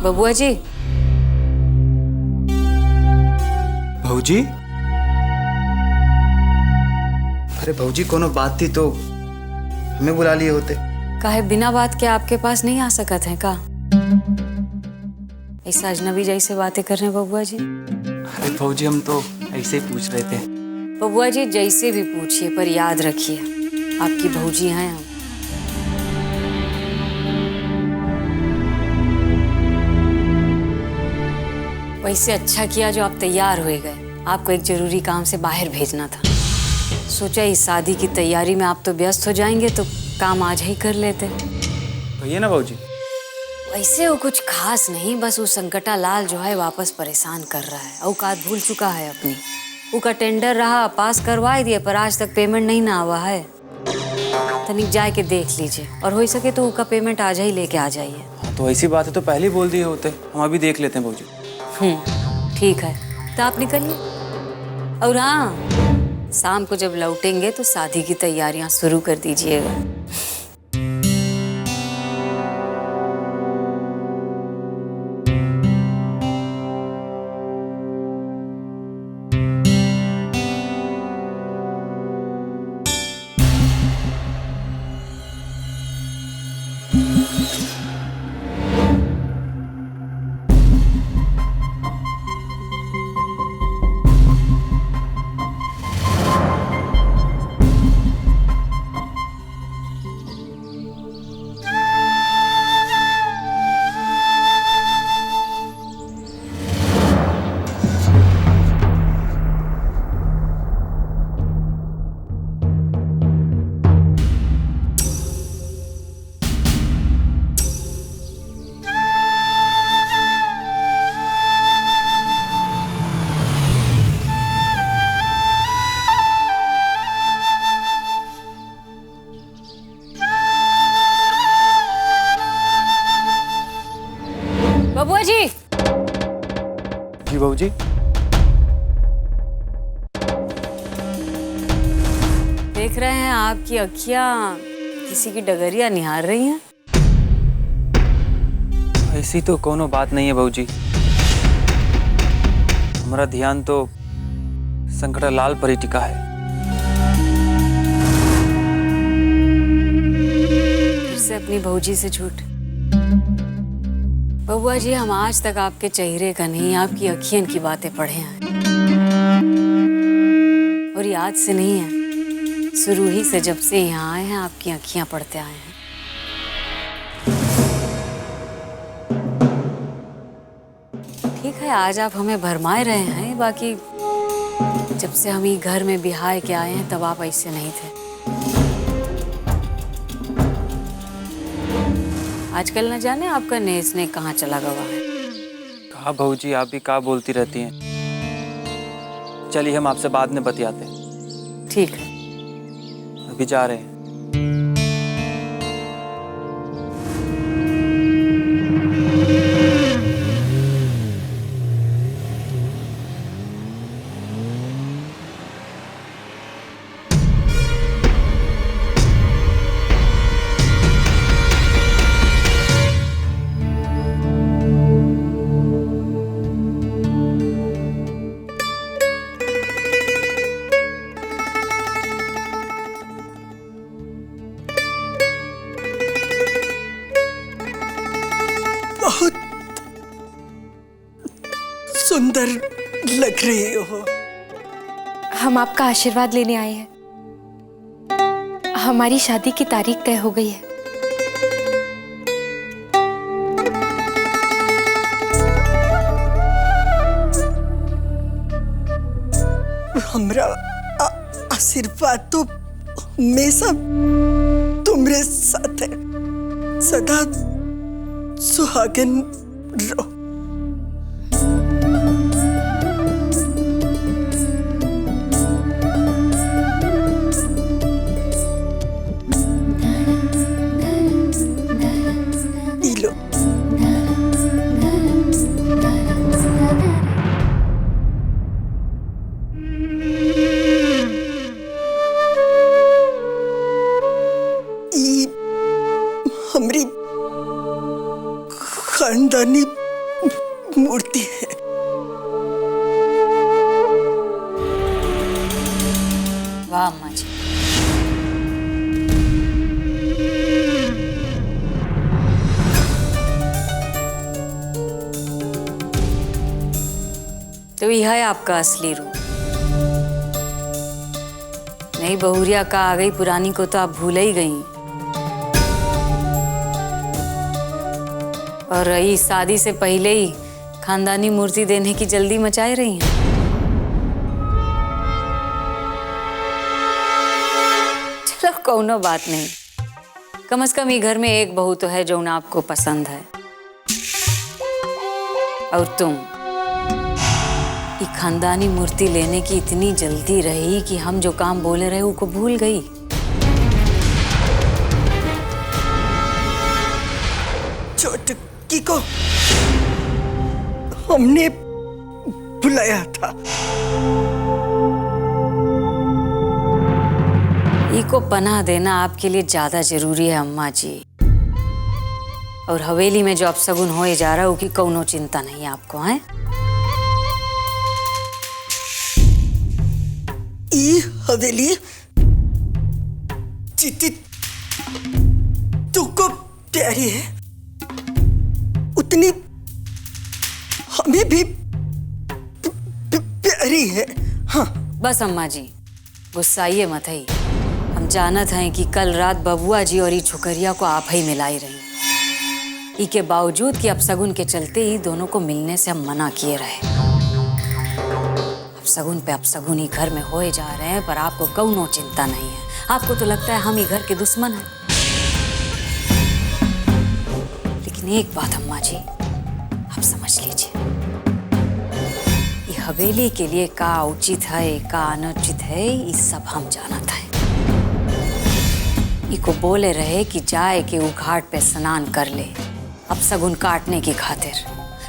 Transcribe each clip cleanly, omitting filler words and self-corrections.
बबुआ जी। भौजी? अरे भौजी, कोनो बात थी तो हमें बुला लिए होते। काहे बिना बात के आपके पास नहीं आ सकत हैं का? ऐसा अजनबी जैसे बातें कर रहे हैं बबुआ जी। अरे भौजी, हम तो ऐसे ही पूछ रहे थे। बबुआ जी जैसे भी पूछिए, पर याद रखिए आपकी भौजी हैं हम। वैसे अच्छा किया जो आप तैयार हुए गए। आपको एक जरूरी काम से बाहर भेजना था। सोचा इस शादी की तैयारी में आप तो व्यस्त हो जाएंगे, तो काम आज ही कर लेते। कहिए ना भौजी। वैसे वो कुछ खास नहीं, बस वो संकटा लाल जो है वापस परेशान कर रहा है। औकात भूल चुका है अपनी। उसका टेंडर रहा, पास करवा दिए, पर आज तक पेमेंट नहीं ना हुआ है। तनिक जाके के देख लीजिए, और हो सके तो उसका पेमेंट आज ही लेके आ जाइए। हाँ, तो ऐसी बात है तो पहले ही बोल दिए होते। हम अभी देख लेते हैं भौजी। ठीक है, तो आप निकलिए। और हाँ, शाम को जब लौटेंगे तो शादी की तैयारियां शुरू कर दीजिएगा। बबुआ जी। जी भौजी। देख रहे हैं आपकी अखियां किसी की डगरिया निहार रही हैं। ऐसी तो कोनो बात नहीं है भौजी। हमारा ध्यान तो संकटा लाल पर ही टिका है। फिर से अपनी भौजी से झूठ। बबुआ जी, हम आज तक आपके चेहरे का नहीं, आपकी अखियन की बातें पढ़े हैं। और याद से नहीं है, शुरू ही से जब से यहाँ आए हैं आपकी अखियां पढ़ते आए हैं। ठीक है, आज आप हमें भरमाए रहे हैं, बाकी जब से हम ही घर में बिहार के आए हैं तब आप ऐसे नहीं थे। आजकल न जाने आपका नेस ने कहाँ चला गया है। कहा भौजी, आप भी कहाँ बोलती रहती हैं। चलिए हम आपसे बाद में बतियाते हैं। ठीक है, अभी जा रहे हैं। बहुत सुंदर लग रही हो। हम आपका आशीर्वाद लेने आए हैं। हमारी शादी की तारीख तय हो गई है। हमरा आशीर्वाद तो हमेशा तुम्हारे साथ है। सदा सुहागन रहो। लो हमारी खानदानी मूर्ति है। वाह अम्मा जी। तो यह है आपका असली रूप। नई बहुरिया का आ गई, पुरानी को तो आप भूल ही गई। और रही शादी से पहले ही खानदानी मूर्ति देने की जल्दी मचाए रही हैं। चलो कोनो बात नहीं, कम से कम ये घर में एक बहू तो है जो आपको पसंद है। और तुम ये खानदानी मूर्ति लेने की इतनी जल्दी रही कि हम जो काम बोले रहे उसको भूल गई। छोटकी को हमने बुलाया था। को पनाह देना आपके लिए ज्यादा जरूरी है अम्मा जी। और हवेली में जो अपशगुन होए जा रहा है उसकी कौनो चिंता नहीं आपको है। ई हवेली जितनी तुमको प्यारी है उतनी हमें भी प्यारी है। हाँ बस अम्मा जी गुस्साइए मत ही। हम जानत हैं कि कल रात बबुआ जी और ये छोकरिया को आप ही मिलाई रही। ई के बावजूद कि अपशगुन के चलते ही दोनों को मिलने से हम मना किए रहे। अपशगुन पे अपशगुन ही घर में होए जा रहे हैं, पर आपको कौनो चिंता नहीं है। आपको तो लगता है हम ही घर के दुश्मन हैं। लेकिन एक बात अम्मा जी आप समझ लीजिए, ये हवेली के लिए का उचित है का अनुचित है ये सब हम जानत हैं। इको बोले रहे कि जाए के वो घाट पे स्नान कर ले अपशगुन काटने की खातिर।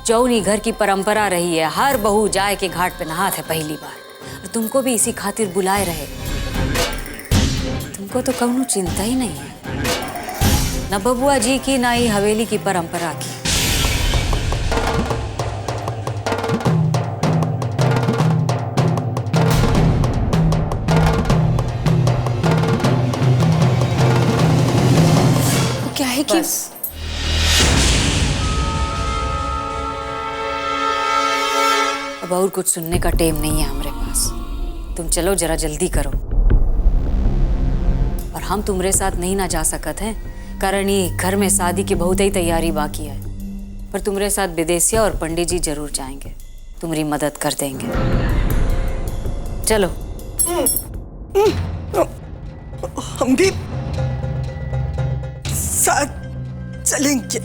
जौनी घर की परंपरा रही है, हर बहू जाए के घाट पे नहात है पहली बार। और तुमको भी इसी खातिर बुलाए रहे। तुमको तो कौनो चिंता ही नहीं है, न बबुआ जी की ना ही हवेली की परंपरा की। क्या है कि बस अब और कुछ सुनने का टाइम नहीं है हमारे पास। तुम चलो जरा जल्दी करो। और हम तुम्हारे साथ नहीं ना जा सकते हैं, कारण ये घर में शादी की बहुत ही तैयारी बाकी है। पर तुम्हारे साथ विदेशिया और पंडित जी जरूर जाएंगे, तुम्हारी मदद कर देंगे। चलो हम भी साथ चलेंगे।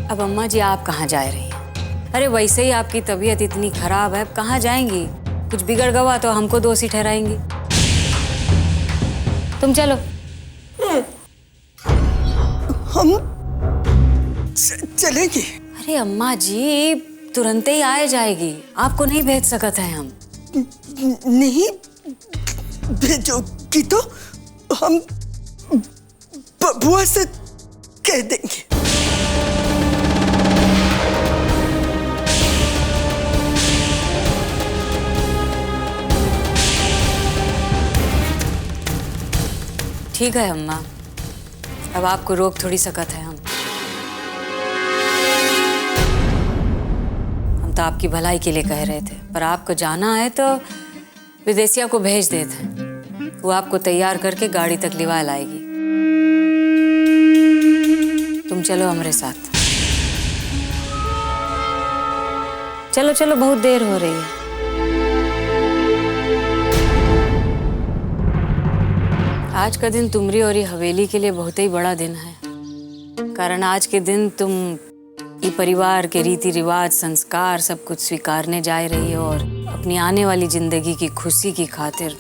अब अम्मा जी आप कहाँ जा रही हैं? अरे वैसे ही आपकी तबीयत इतनी खराब है, अब कहाँ जाएंगी? कुछ बिगड़ गवा तो हमको दोषी ठहराएंगी। तुम चलो। हम चलेंगे। अरे अम्मा जी तुरंत ही आए जाएगी, आपको नहीं भेज सकते हैं हम। नहीं भेजोगी तो हम बबुआ से कह देंगे। ठीक है अम्मा, अब आपको रोक थोड़ी सकत है हम तो आपकी भलाई के लिए कह रहे थे। पर आपको जाना है तो विदेशिया को भेज देते हैं, वो आपको तैयार करके गाड़ी तक लिवा लाएगी। तुम चलो हमारे साथ। चलो चलो बहुत देर हो रही है। आज का दिन तुम्हारी और ये हवेली के लिए बहुत ही बड़ा दिन है, कारण आज के दिन तुम ये परिवार के रीति रिवाज संस्कार सब कुछ स्वीकारने जा रही हो और अपनी आने वाली जिंदगी की खुशी की खातिर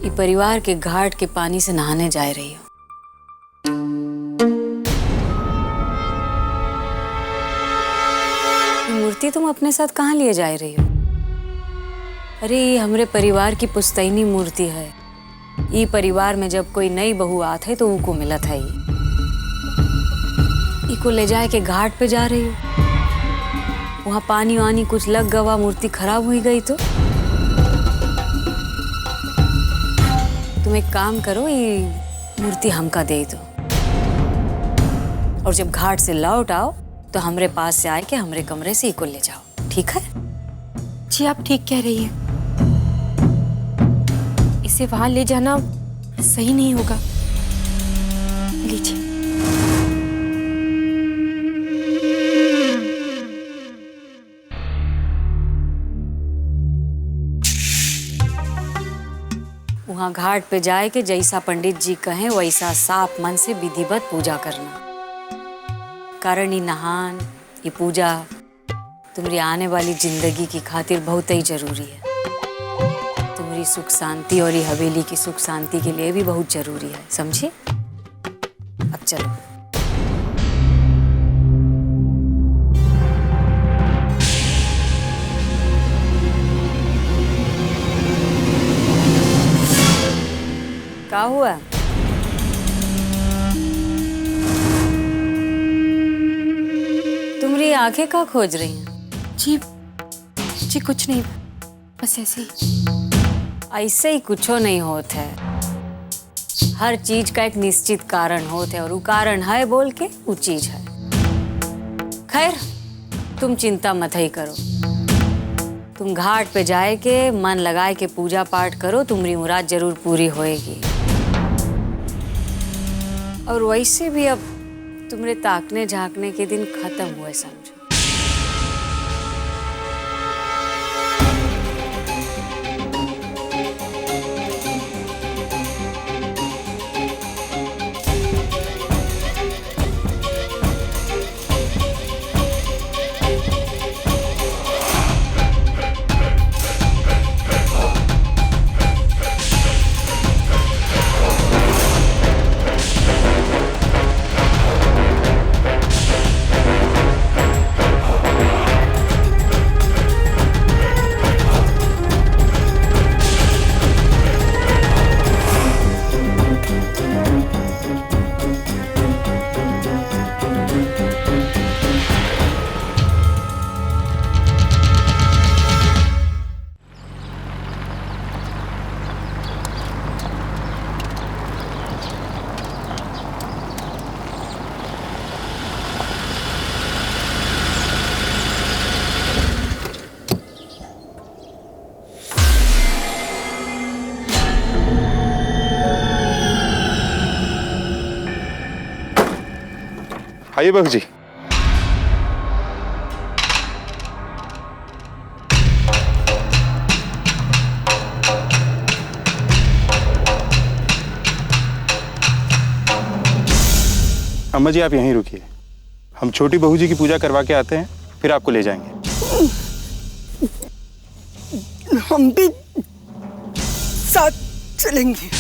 ये परिवार के घाट के पानी से नहाने जा रही हो। ये मूर्ति तुम अपने साथ कहाँ लिए जा रही हो? अरे ये हमारे परिवार की पुश्तैनी मूर्ति है। ये परिवार में जब कोई नई बहू आत है तो उनको मिलत है। इको ले जाए के घाट पे जा रही हो, वहां पानी वानी कुछ लग गवा, मूर्ति खराब हुई गई तो तुम एक काम करो, ये मूर्ति हमका दे दो और जब घाट से लौट आओ तो हमरे पास से आए के हमरे कमरे से इको ले जाओ, ठीक है? जी आप ठीक कह रही हैं, इसे वहां ले जाना सही नहीं होगा। लीजिए। वहां घाट पे जाए के जैसा पंडित जी कहें वैसा साफ मन से विधिवत पूजा करना, कारण ये नहान, ये पूजा तुम्हारी आने वाली जिंदगी की खातिर बहुत ही जरूरी है। तुम्हारी सुख शांति और ये हवेली की सुख शांति के लिए भी बहुत जरूरी है, समझे? अब चलो। क्या हुआ? तुम्हारी आंखें क्या खोज रही हैं? जी कुछ नहीं, बस ऐसे ही। ऐसे ही कुछो नहीं होता है, हर चीज का एक निश्चित कारण होता है और वो कारण है बोल के वो चीज है। खैर तुम चिंता मत ही करो, तुम घाट पे जाए के मन लगाए के पूजा पाठ करो, तुम्हारी मुराद जरूर पूरी होएगी। और वैसे भी अब तुम्हारे ताकने झांकने के दिन खत्म हुए समझो। आइए बहू जी। अम्मा जी आप यहीं रुकिए, हम छोटी बहू जी की पूजा करवा के आते हैं, फिर आपको ले जाएंगे। हम भी साथ चलेंगे।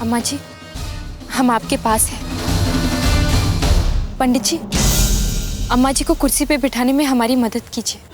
अम्मा जी हम आपके पास हैं। पंडित जी अम्मा जी को कुर्सी पे बिठाने में हमारी मदद कीजिए।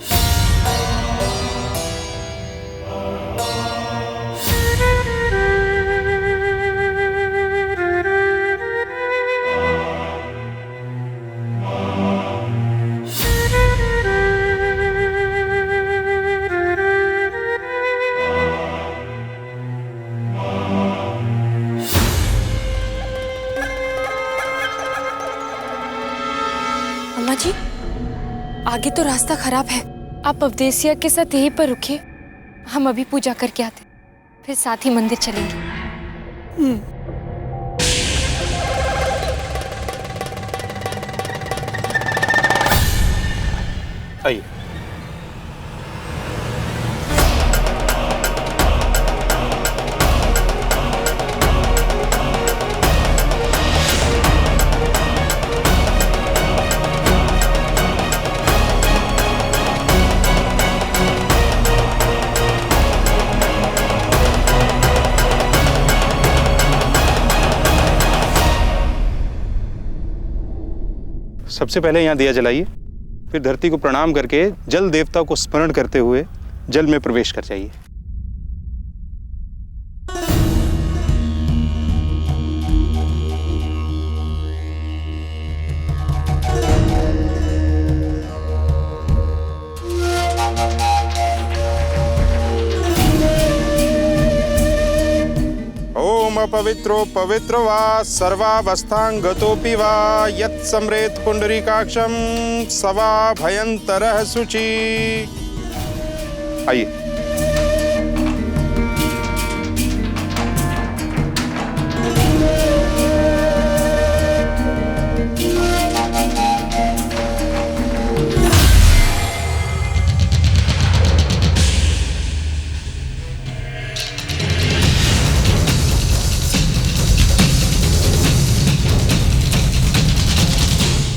अम्मा जी आगे तो रास्ता खराब है, आप अवधेसिया के साथ यहीं पर रुकिए, हम अभी पूजा करके आते फिर साथ ही मंदिर चलेंगे। आइए। सबसे पहले यहाँ दिया जलाइए, फिर धरती को प्रणाम करके जल देवता को स्मरण करते हुए जल में प्रवेश कर जाइए। अपवित्रो पवित्र वा सर्वावस्थांगतोऽपि वा यत् सम्रेत पुंडरीकाक्षं सवा भयंतरः शुचि। आइए।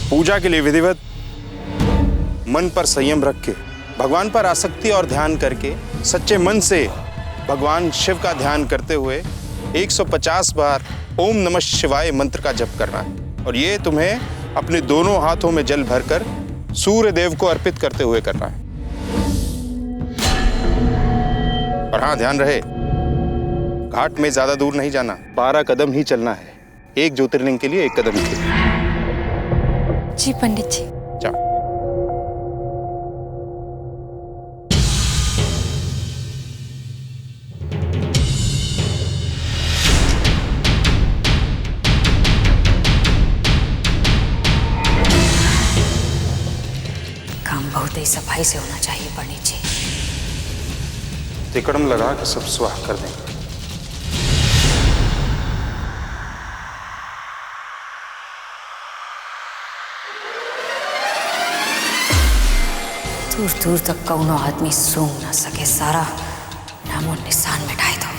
पूजा के लिए विधिवत मन पर संयम रख के भगवान पर आसक्ति और ध्यान करके सच्चे मन से भगवान शिव का ध्यान करते हुए 150 बार ओम नमः शिवाय मंत्र का जप करना है। और ये तुम्हें अपने दोनों हाथों में जल भरकर सूर्य देव को अर्पित करते हुए करना है। और हाँ, ध्यान रहे, घाट में ज्यादा दूर नहीं जाना, 12 कदम ही चलना है। एक ज्योतिर्लिंग के लिए 1 कदम ही। जी पंडित जी। जाओ। काम बहुत ही सफाई से होना चाहिए पंडित जी। तिकड़म लगा के सब स्वाह कर देंगे। दूर दूर तक कौनो आदमी सूंघ ना सके, सारा नामो निशान मिटाए दो।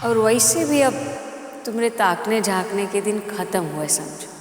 और वैसे भी अब तुम्हारे ताकने झांकने के दिन खत्म हुए समझो।